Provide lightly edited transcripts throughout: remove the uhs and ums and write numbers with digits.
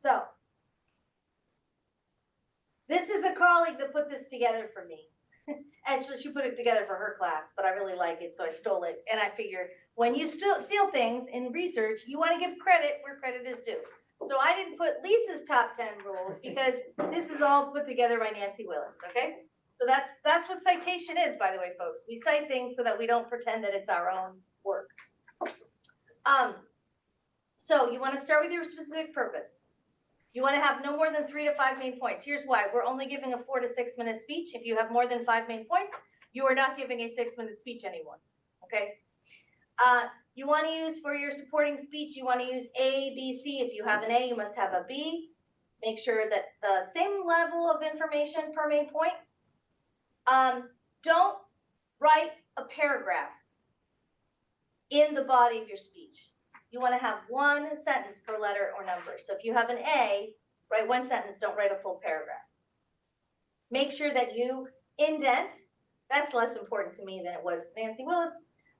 So this is a colleague that put this together for me. Actually, she put it together for her class, but I really like it, so I stole it. And I figure when you steal things in research, you want to give credit where credit is due. So I didn't put Lisa's top 10 rules because this is all put together by Nancy Willis, okay? So that's what citation is, by the way, folks. We cite things so that we don't pretend that it's our own work. So you want to start with your specific purpose. You want to have no more than 3 to 5 main points. Here's why. We're only giving a 4 to 6 minute speech. If you have more than 5 main points, you are not giving a 6-minute speech anymore, okay? You want to use for your supporting speech, you want to use A, B, C. If you have an A, you must have a B. Make sure that the same level of information per main point. Don't write a paragraph in the body of your speech. You want to have 1 sentence per letter or number. So if you have an A, write 1 sentence, don't write a full paragraph. Make sure that you indent. That's less important to me than it was to Nancy Willis,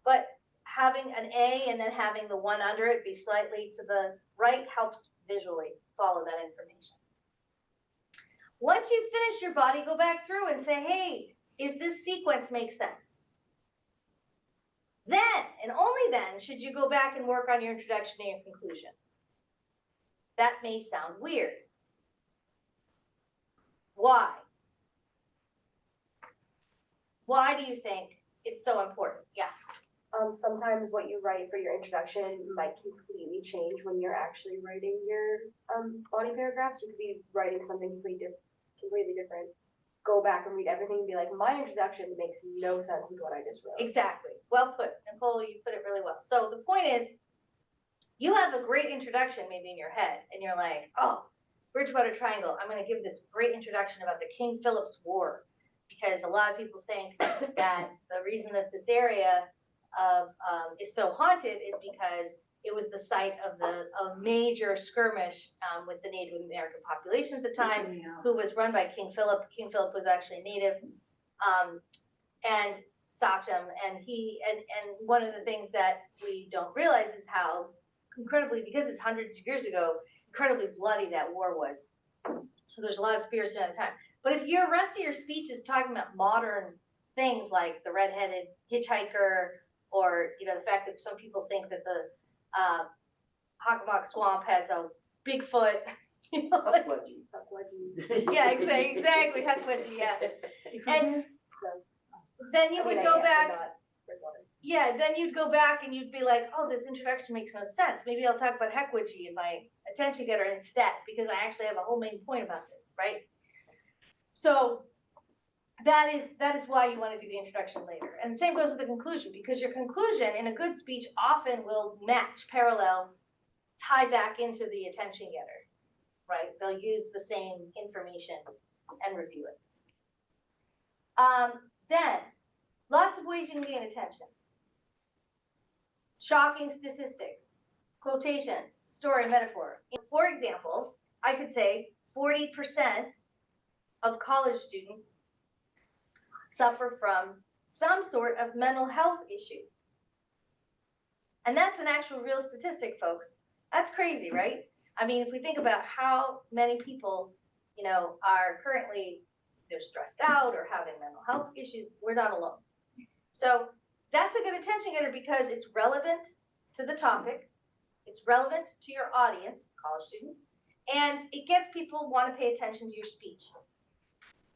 but having an A and then having the 1 under it be slightly to the right helps visually follow that information. Once you've finished your body, go back through and say, hey, is this sequence make sense? Then, and only then, should you go back and work on your introduction and your conclusion. That may sound weird. Why? Why do you think it's so important? Yeah. Sometimes what you write for your introduction might completely change when you're actually writing your body paragraphs. You could be writing something completely different. Go back and read everything and be like, my introduction makes no sense with what I just wrote. Exactly. Well put. Nicole, you put it really well. So the point is, you have a great introduction maybe in your head, and you're like, oh, Bridgewater Triangle, I'm going to give this great introduction about the King Philip's War, because a lot of people think that the reason that this area is so haunted is because it was the site of a major skirmish with the Native American population at the time, who was run by King Philip. King Philip was actually native, and Sachem, and one of the things that we don't realize is how incredibly, because it's hundreds of years ago, incredibly bloody that war was. So there's a lot of spears at the time. But if your rest of your speech is talking about modern things like the red-headed hitchhiker, or the fact that some people think that the Hockomock Swamp has a Bigfoot. Yeah, exactly, Huckwudgie, yeah. And then you would go back. Yeah, then you'd go back and you'd be like, oh, this introduction makes no sense. Maybe I'll talk about Huckwudgie in my attention getter instead, because I actually have a whole main point about this, right? So that is why you want to do the introduction later. And the same goes with the conclusion, because your conclusion in a good speech often will match, parallel, tie back into the attention getter, right? They'll use the same information and review it. Then, lots of ways you can gain attention. Shocking statistics, quotations, story, metaphor. For example, I could say 40% of college students suffer from some sort of mental health issue. And that's an actual real statistic, folks. That's crazy, right? I mean, if we think about how many people, are currently either stressed out or having mental health issues, we're not alone. So that's a good attention getter because it's relevant to the topic, it's relevant to your audience, college students, and it gets people want to pay attention to your speech.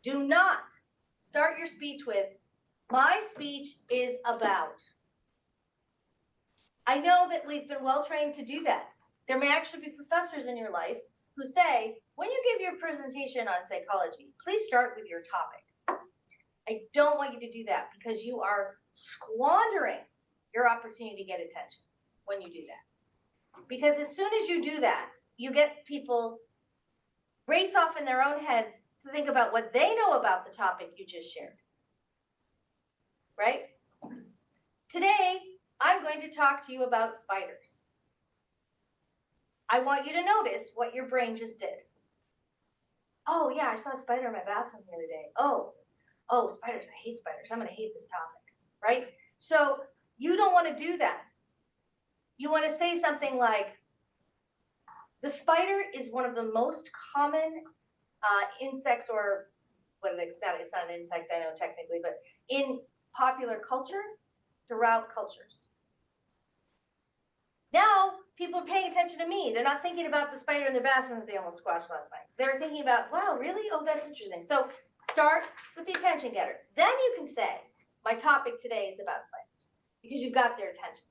Do not start your speech with, my speech is about. I know that we've been well trained to do that. There may actually be professors in your life who say, when you give your presentation on psychology, please start with your topic. I don't want you to do that because you are squandering your opportunity to get attention when you do that. Because as soon as you do that, you get people race off in their own heads to think about what they know about the topic you just shared. Right? Today, I'm going to talk to you about spiders. I want you to notice what your brain just did. Oh yeah, I saw a spider in my bathroom the other day. Oh, spiders, I hate spiders. I'm going to hate this topic, right? So you don't want to do that. You want to say something like, The spider is one of the most common insects, or whether it's not an insect, I know technically, but in popular culture throughout cultures. Now, people are paying attention to me. They're not thinking about the spider in the bathroom that they almost squashed last night. They're thinking about, wow, really? Oh, that's interesting. So start with the attention getter. Then you can say, my topic today is about spiders, because you've got their attention.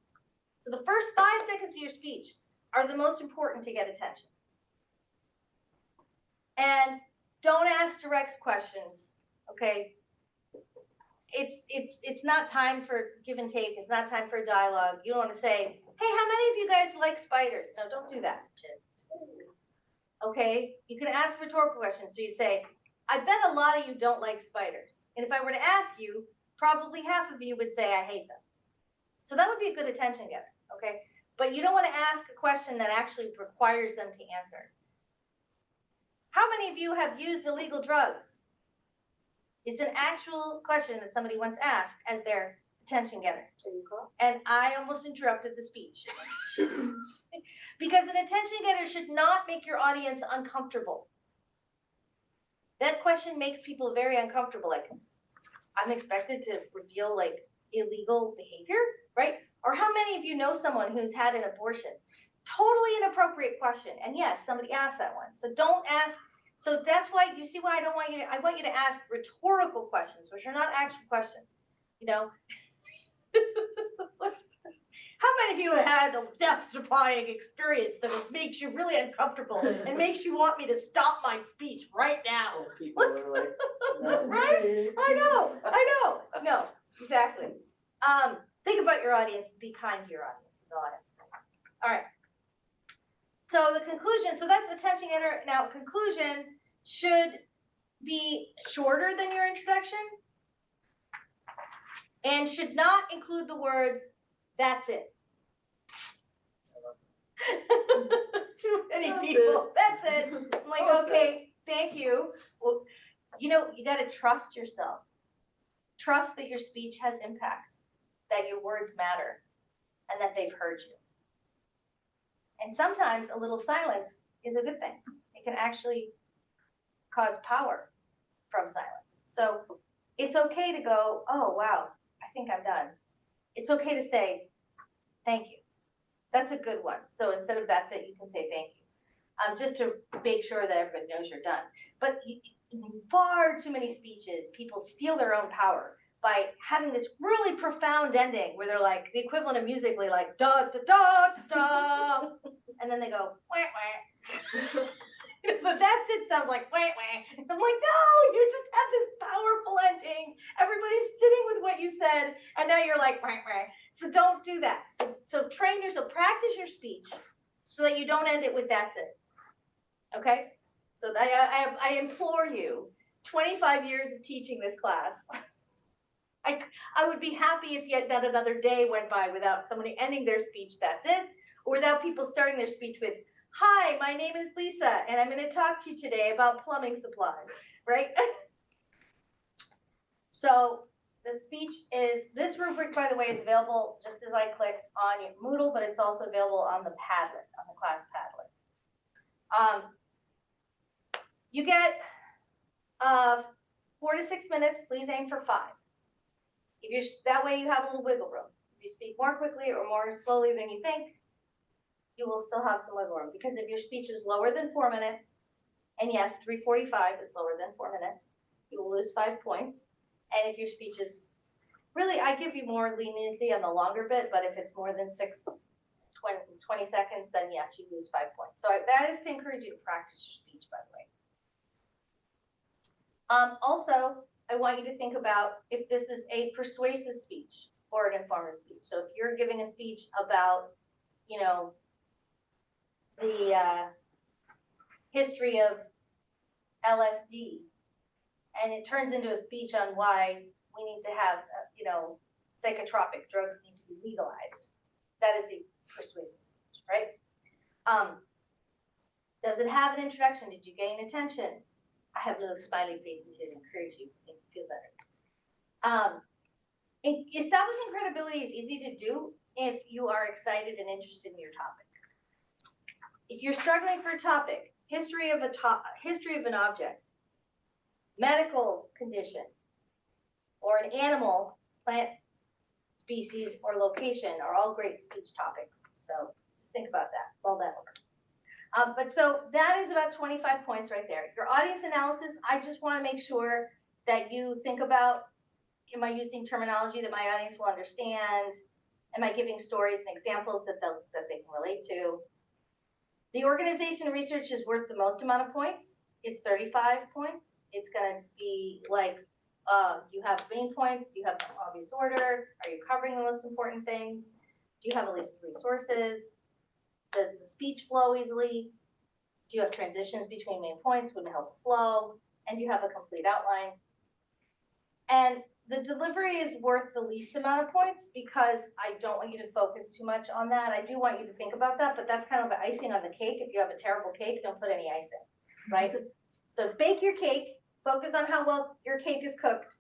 So the first 5 seconds of your speech are the most important to get attention. And don't ask direct questions, okay? It's not time for give and take. It's not time for a dialogue. You don't want to say, hey, how many of you guys like spiders? No, don't do that. Okay? You can ask rhetorical questions. So you say, I bet a lot of you don't like spiders. And if I were to ask you, probably half of you would say, I hate them. So that would be a good attention getter, okay? But you don't want to ask a question that actually requires them to answer. How many of you have used illegal drugs? It's an actual question that somebody once asked as their attention getter. And I almost interrupted the speech. Because an attention getter should not make your audience uncomfortable. That question makes people very uncomfortable. Like, I'm expected to reveal like illegal behavior, right? Or how many of you know someone who's had an abortion? Totally inappropriate question. And yes, somebody asked that one. So don't ask. So that's why, you see why I want you to ask rhetorical questions, which are not actual questions, you know? How many of you have had a death-defying experience that makes you really uncomfortable and makes you want me to stop my speech right now? People are like, right? I know. No, exactly. Think about your audience. Be kind to your audience is all I have to say. All right. So the conclusion, so that's attention getter. Now, conclusion should be shorter than your introduction and should not include the words, that's it. Too many people, that's it. I'm like, okay, thank you. Well, you know, you got to trust yourself. Trust that your speech has impact, that your words matter, and that they've heard you. And sometimes a little silence is a good thing. It can actually cause power from silence. So it's okay to go, oh, wow, I think I'm done. It's okay to say, thank you. That's a good one. So instead of that's it, you can say thank you. Just to make sure that everybody knows you're done. But in far too many speeches, people steal their own power by having this really profound ending where they're like the equivalent of musically like da da da da, and then they go wah wah. But that's it sounds like wah wah. I'm like, no, you just have this powerful ending. Everybody's sitting with what you said, and now you're like wah wah. So don't do that. So train yourself, practice your speech so that you don't end it with that's it. Okay? So I implore you, 25 years of teaching this class, I would be happy if yet that another day went by without somebody ending their speech, that's it, or without people starting their speech with, hi, my name is Lisa, and I'm going to talk to you today about plumbing supplies, right? So the speech is, this rubric, by the way, is available just as I clicked on your Moodle, but it's also available on the Padlet, on the class Padlet. You get 4 to 6 minutes. Please aim for 5. If you're, that way you have a little wiggle room. If you speak more quickly or more slowly than you think, you will still have some wiggle room. Because if your speech is lower than 4 minutes, and yes, 3:45 is lower than 4 minutes, you will lose 5 points. And if your speech is, really, I give you more leniency on the longer bit, but if it's more than 20 seconds, then yes, you lose 5 points. So that is to encourage you to practice your speech, by the way. Also, I want you to think about if this is a persuasive speech or an informative speech. So if you're giving a speech about, you know, the history of LSD, and it turns into a speech on why we need to have, you know, psychotropic drugs need to be legalized, that is a persuasive speech, right? Does it have an introduction? Did you gain attention? I have little smiley faces here to encourage you to feel better. Establishing credibility is easy to do if you are excited and interested in your topic. If you're struggling for a topic, history of an object, medical condition, or an animal, plant species, or location are all great speech topics. So just think about that, mull that over. But so that is about 25 points right there. Your audience analysis, I just want to make sure that you think about, am I using terminology that my audience will understand? Am I giving stories and examples that they can relate to? The organization research is worth the most amount of points. It's 35 points. It's going to be like, you have main points, do you have an obvious order? Are you covering the most important things? Do you have at least 3 sources? Does the speech flow easily? Do you have transitions between main points? Would it help the flow? And do you have a complete outline? And the delivery is worth the least amount of points because I don't want you to focus too much on that. I do want you to think about that, but that's kind of the icing on the cake. If you have a terrible cake, don't put any icing, right? So bake your cake, focus on how well your cake is cooked,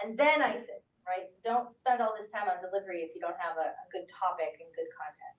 and then ice it, right? So don't spend all this time on delivery if you don't have a good topic and good content.